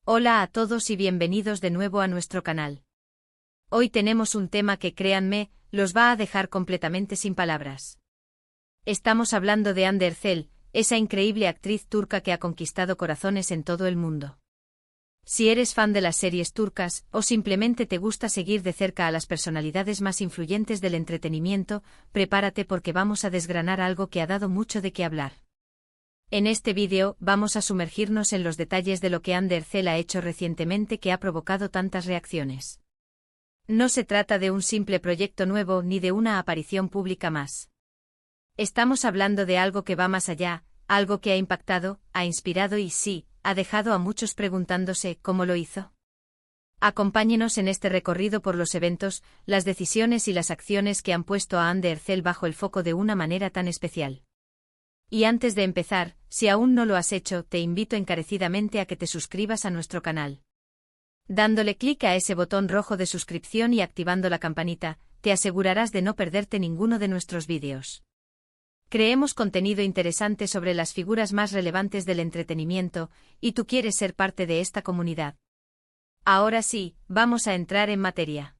Hola a todos y bienvenidos de nuevo a nuestro canal. Hoy tenemos un tema que, créanme, los va a dejar completamente sin palabras. Estamos hablando de Hande Erçel, esa increíble actriz turca que ha conquistado corazones en todo el mundo. Si eres fan de las series turcas, o simplemente te gusta seguir de cerca a las personalidades más influyentes del entretenimiento, prepárate porque vamos a desgranar algo que ha dado mucho de qué hablar. En este vídeo, vamos a sumergirnos en los detalles de lo que Hande Erçel ha hecho recientemente que ha provocado tantas reacciones. No se trata de un simple proyecto nuevo ni de una aparición pública más. Estamos hablando de algo que va más allá, algo que ha impactado, ha inspirado y sí, ha dejado a muchos preguntándose cómo lo hizo. Acompáñenos en este recorrido por los eventos, las decisiones y las acciones que han puesto a Hande Erçel bajo el foco de una manera tan especial. Y antes de empezar, si aún no lo has hecho, te invito encarecidamente a que te suscribas a nuestro canal. Dándole clic a ese botón rojo de suscripción y activando la campanita, te asegurarás de no perderte ninguno de nuestros vídeos. Creemos contenido interesante sobre las figuras más relevantes del entretenimiento, y tú quieres ser parte de esta comunidad. Ahora sí, vamos a entrar en materia.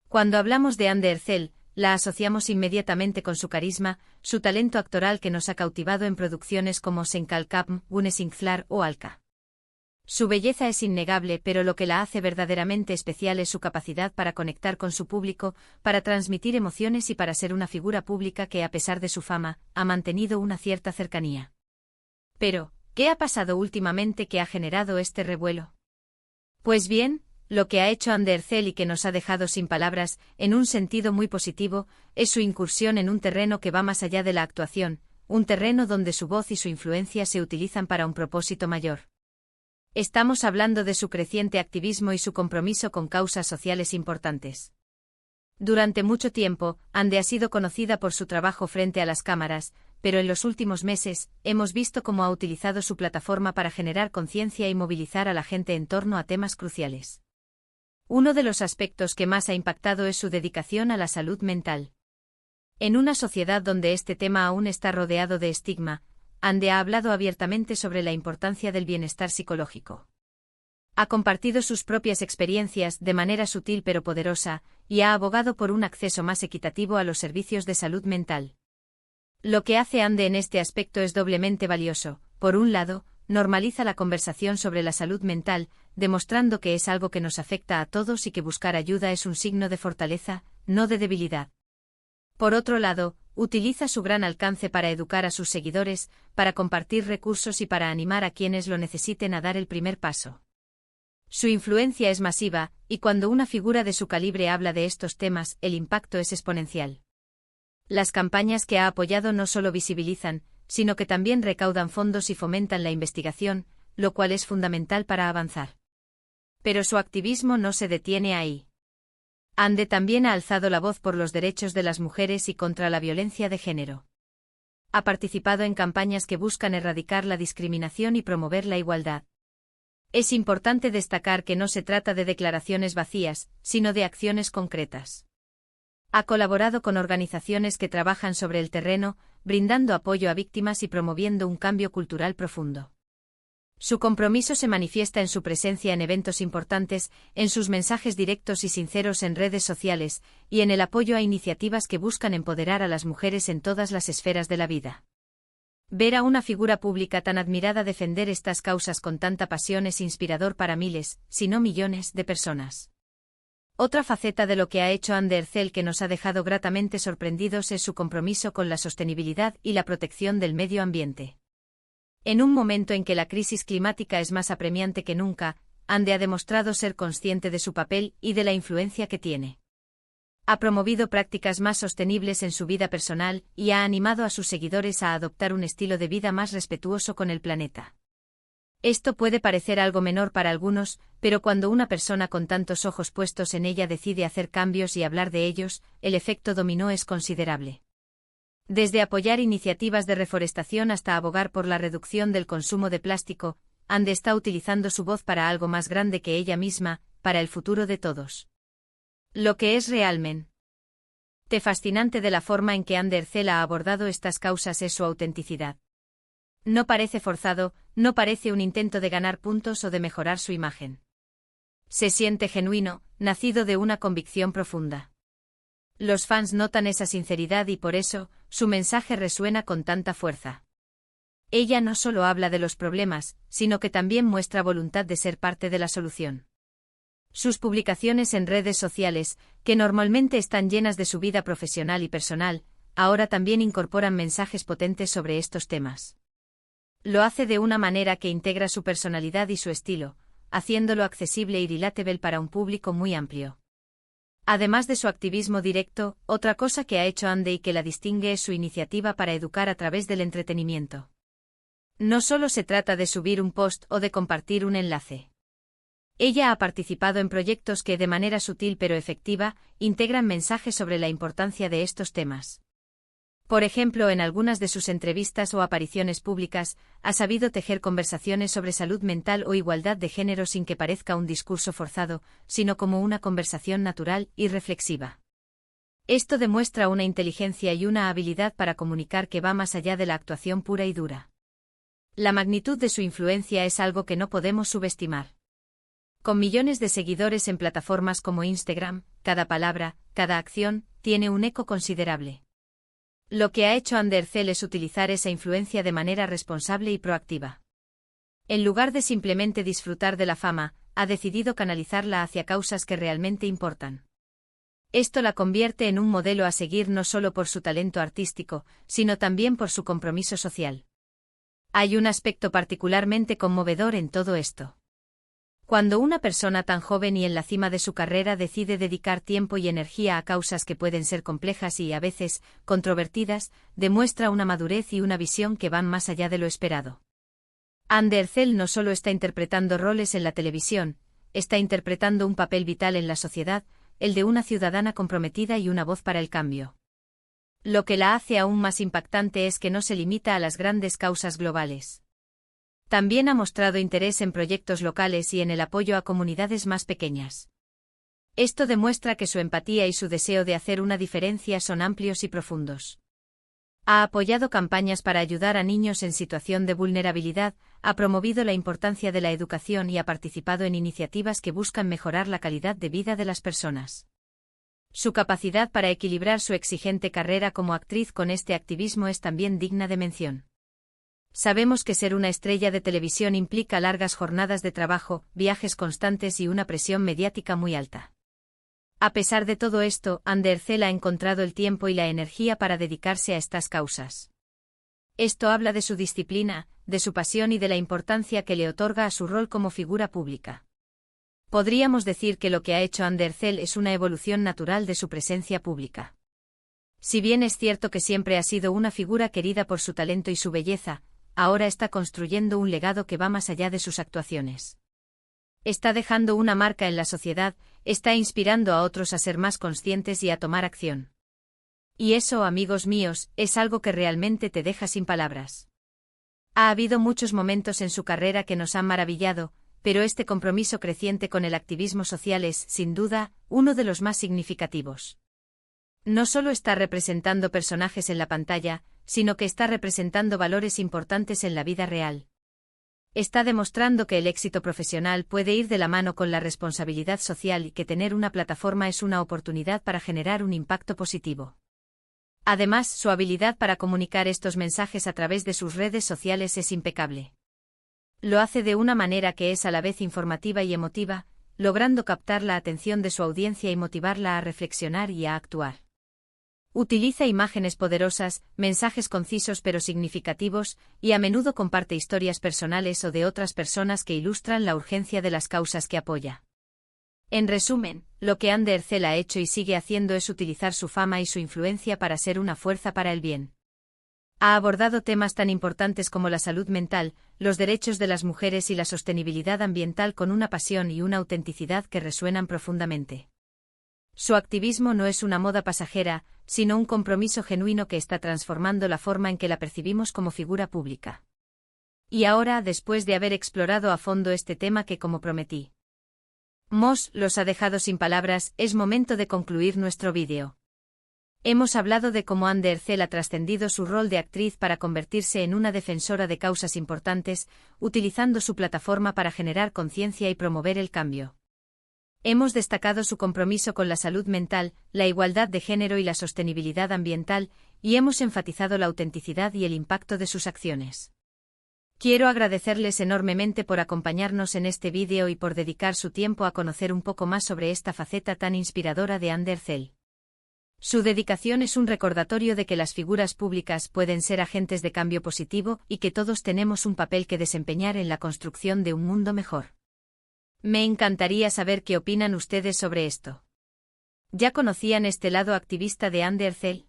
Cuando hablamos de Hande Erçel, la asociamos inmediatamente con su carisma, su talento actoral que nos ha cautivado en producciones como Senkalkapm, Güneşinkler o Alka. Su belleza es innegable, pero lo que la hace verdaderamente especial es su capacidad para conectar con su público, para transmitir emociones y para ser una figura pública que, a pesar de su fama, ha mantenido una cierta cercanía. Pero, ¿qué ha pasado últimamente que ha generado este revuelo? Pues bien, lo que ha hecho Hande Erçel y que nos ha dejado sin palabras, en un sentido muy positivo, es su incursión en un terreno que va más allá de la actuación, un terreno donde su voz y su influencia se utilizan para un propósito mayor. Estamos hablando de su creciente activismo y su compromiso con causas sociales importantes. Durante mucho tiempo, Hande ha sido conocida por su trabajo frente a las cámaras, pero en los últimos meses, hemos visto cómo ha utilizado su plataforma para generar conciencia y movilizar a la gente en torno a temas cruciales. Uno de los aspectos que más ha impactado es su dedicación a la salud mental. En una sociedad donde este tema aún está rodeado de estigma, Hande ha hablado abiertamente sobre la importancia del bienestar psicológico. Ha compartido sus propias experiencias de manera sutil pero poderosa, y ha abogado por un acceso más equitativo a los servicios de salud mental. Lo que hace Hande en este aspecto es doblemente valioso. Por un lado, normaliza la conversación sobre la salud mental, demostrando que es algo que nos afecta a todos y que buscar ayuda es un signo de fortaleza, no de debilidad. Por otro lado, utiliza su gran alcance para educar a sus seguidores, para compartir recursos y para animar a quienes lo necesiten a dar el primer paso. Su influencia es masiva, y cuando una figura de su calibre habla de estos temas, el impacto es exponencial. Las campañas que ha apoyado no solo visibilizan, sino que también recaudan fondos y fomentan la investigación, lo cual es fundamental para avanzar. Pero su activismo no se detiene ahí. Hande también ha alzado la voz por los derechos de las mujeres y contra la violencia de género. Ha participado en campañas que buscan erradicar la discriminación y promover la igualdad. Es importante destacar que no se trata de declaraciones vacías, sino de acciones concretas. Ha colaborado con organizaciones que trabajan sobre el terreno, brindando apoyo a víctimas y promoviendo un cambio cultural profundo. Su compromiso se manifiesta en su presencia en eventos importantes, en sus mensajes directos y sinceros en redes sociales, y en el apoyo a iniciativas que buscan empoderar a las mujeres en todas las esferas de la vida. Ver a una figura pública tan admirada defender estas causas con tanta pasión es inspirador para miles, si no millones, de personas. Otra faceta de lo que ha hecho Hande Erçel que nos ha dejado gratamente sorprendidos es su compromiso con la sostenibilidad y la protección del medio ambiente. En un momento en que la crisis climática es más apremiante que nunca, Hande ha demostrado ser consciente de su papel y de la influencia que tiene. Ha promovido prácticas más sostenibles en su vida personal y ha animado a sus seguidores a adoptar un estilo de vida más respetuoso con el planeta. Esto puede parecer algo menor para algunos, pero cuando una persona con tantos ojos puestos en ella decide hacer cambios y hablar de ellos, el efecto dominó es considerable. Desde apoyar iniciativas de reforestación hasta abogar por la reducción del consumo de plástico, Hande está utilizando su voz para algo más grande que ella misma, para el futuro de todos. Lo que es realmente fascinante de la forma en que Hande Erçel ha abordado estas causas es su autenticidad. No parece forzado, No parece un intento de ganar puntos o de mejorar su imagen. Se siente genuino, nacido de una convicción profunda. Los fans notan esa sinceridad y por eso, su mensaje resuena con tanta fuerza. Ella no solo habla de los problemas, sino que también muestra voluntad de ser parte de la solución. Sus publicaciones en redes sociales, que normalmente están llenas de su vida profesional y personal, ahora también incorporan mensajes potentes sobre estos temas. Lo hace de una manera que integra su personalidad y su estilo, haciéndolo accesible y relatable para un público muy amplio. Además de su activismo directo, otra cosa que ha hecho Ande y que la distingue es su iniciativa para educar a través del entretenimiento. No solo se trata de subir un post o de compartir un enlace. Ella ha participado en proyectos que, de manera sutil pero efectiva, integran mensajes sobre la importancia de estos temas. Por ejemplo, en algunas de sus entrevistas o apariciones públicas, ha sabido tejer conversaciones sobre salud mental o igualdad de género sin que parezca un discurso forzado, sino como una conversación natural y reflexiva. Esto demuestra una inteligencia y una habilidad para comunicar que va más allá de la actuación pura y dura. La magnitud de su influencia es algo que no podemos subestimar. Con millones de seguidores en plataformas como Instagram, cada palabra, cada acción, tiene un eco considerable. Lo que ha hecho Ande Ercel es utilizar esa influencia de manera responsable y proactiva. En lugar de simplemente disfrutar de la fama, ha decidido canalizarla hacia causas que realmente importan. Esto la convierte en un modelo a seguir no solo por su talento artístico, sino también por su compromiso social. Hay un aspecto particularmente conmovedor en todo esto. Cuando una persona tan joven y en la cima de su carrera decide dedicar tiempo y energía a causas que pueden ser complejas y, a veces, controvertidas, demuestra una madurez y una visión que van más allá de lo esperado. Ande Ercel no solo está interpretando roles en la televisión, está interpretando un papel vital en la sociedad, el de una ciudadana comprometida y una voz para el cambio. Lo que la hace aún más impactante es que no se limita a las grandes causas globales. También ha mostrado interés en proyectos locales y en el apoyo a comunidades más pequeñas. Esto demuestra que su empatía y su deseo de hacer una diferencia son amplios y profundos. Ha apoyado campañas para ayudar a niños en situación de vulnerabilidad, ha promovido la importancia de la educación y ha participado en iniciativas que buscan mejorar la calidad de vida de las personas. Su capacidad para equilibrar su exigente carrera como actriz con este activismo es también digna de mención. Sabemos que ser una estrella de televisión implica largas jornadas de trabajo, viajes constantes y una presión mediática muy alta. A pesar de todo esto, Ande Ercel ha encontrado el tiempo y la energía para dedicarse a estas causas. Esto habla de su disciplina, de su pasión y de la importancia que le otorga a su rol como figura pública. Podríamos decir que lo que ha hecho Ande Ercel es una evolución natural de su presencia pública. Si bien es cierto que siempre ha sido una figura querida por su talento y su belleza, ahora está construyendo un legado que va más allá de sus actuaciones. Está dejando una marca en la sociedad, está inspirando a otros a ser más conscientes y a tomar acción. Y eso, amigos míos, es algo que realmente te deja sin palabras. Ha habido muchos momentos en su carrera que nos han maravillado, pero este compromiso creciente con el activismo social es, sin duda, uno de los más significativos. No solo está representando personajes en la pantalla, sino que está representando valores importantes en la vida real. Está demostrando que el éxito profesional puede ir de la mano con la responsabilidad social y que tener una plataforma es una oportunidad para generar un impacto positivo. Además, su habilidad para comunicar estos mensajes a través de sus redes sociales es impecable. Lo hace de una manera que es a la vez informativa y emotiva, logrando captar la atención de su audiencia y motivarla a reflexionar y a actuar. Utiliza imágenes poderosas, mensajes concisos pero significativos, y a menudo comparte historias personales o de otras personas que ilustran la urgencia de las causas que apoya. En resumen, lo que Ande Ercel ha hecho y sigue haciendo es utilizar su fama y su influencia para ser una fuerza para el bien. Ha abordado temas tan importantes como la salud mental, los derechos de las mujeres y la sostenibilidad ambiental con una pasión y una autenticidad que resuenan profundamente. Su activismo no es una moda pasajera, sino un compromiso genuino que está transformando la forma en que la percibimos como figura pública. Y ahora, después de haber explorado a fondo este tema que, como prometí, los ha dejado sin palabras, es momento de concluir nuestro vídeo. Hemos hablado de cómo Andercel ha trascendido su rol de actriz para convertirse en una defensora de causas importantes, utilizando su plataforma para generar conciencia y promover el cambio. Hemos destacado su compromiso con la salud mental, la igualdad de género y la sostenibilidad ambiental, y hemos enfatizado la autenticidad y el impacto de sus acciones. Quiero agradecerles enormemente por acompañarnos en este vídeo y por dedicar su tiempo a conocer un poco más sobre esta faceta tan inspiradora de Andercel. Su dedicación es un recordatorio de que las figuras públicas pueden ser agentes de cambio positivo y que todos tenemos un papel que desempeñar en la construcción de un mundo mejor. Me encantaría saber qué opinan ustedes sobre esto. ¿Ya conocían este lado activista de Andercel?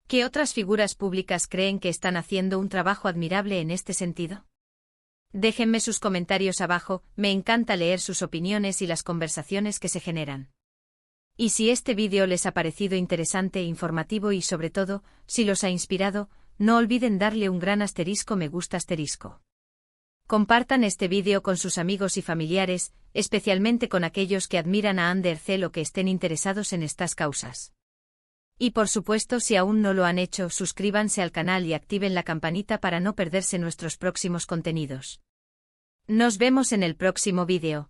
¿Qué otras figuras públicas creen que están haciendo un trabajo admirable en este sentido? Déjenme sus comentarios abajo, me encanta leer sus opiniones y las conversaciones que se generan. Y si este vídeo les ha parecido interesante e informativo y sobre todo, si los ha inspirado, no olviden darle un gran asterisco me gusta asterisco. Compartan este vídeo con sus amigos y familiares, especialmente con aquellos que admiran a Andercel o que estén interesados en estas causas. Y por supuesto, si aún no lo han hecho, suscríbanse al canal y activen la campanita para no perderse nuestros próximos contenidos. Nos vemos en el próximo vídeo.